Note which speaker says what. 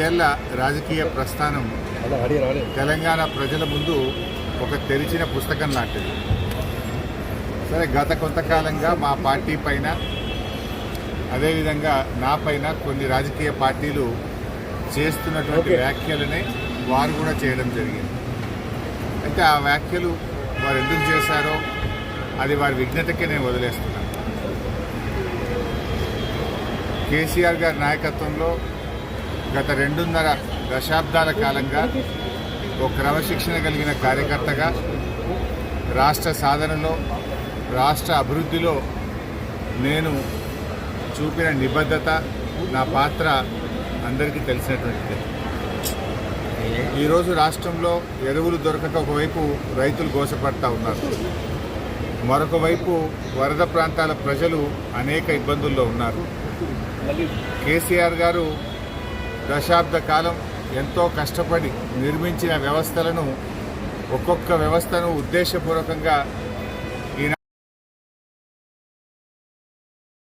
Speaker 1: ఐదేళ్ల రాజకీయ ప్రస్థానం తెలంగాణ ప్రజల ముందు ఒక తెరిచిన పుస్తకం లాంటిది. సరే, గత కొంతకాలంగా మా పార్టీ పైన అదేవిధంగా నా పైన కొన్ని రాజకీయ పార్టీలు చేస్తున్నటువంటి వ్యాఖ్యలనే వారు కూడా చేయడం జరిగింది. అయితే ఆ వ్యాఖ్యలు వారు ఎందుకు చేశారో అది వారి విఘ్నతకే నేను వదిలేస్తున్నాను. కేసీఆర్ గారి నాయకత్వంలో గత 2.5 దశాబ్దాల కాలంగా ఒక క్రమశిక్షణ కలిగిన కార్యకర్తగా రాష్ట్ర సాధనలో, రాష్ట్ర అభివృద్ధిలో నేను చూపిన నిబద్ధత, నా పాత్ర అందరికీ తెలిసినటువంటిది. ఈరోజు రాష్ట్రంలో ఎరువులు దొరకక ఒకవైపు రైతులు గోసపడతా ఉన్నారు, మరొక వైపు వరద ప్రాంతాల ప్రజలు అనేక ఇబ్బందుల్లో ఉన్నారు. కేసీఆర్ గారు దశాబ్ద కాలం ఎంతో కష్టపడి నిర్మించిన వ్యవస్థలను, ఒక్కొక్క వ్యవస్థను ఉద్దేశపూర్వకంగా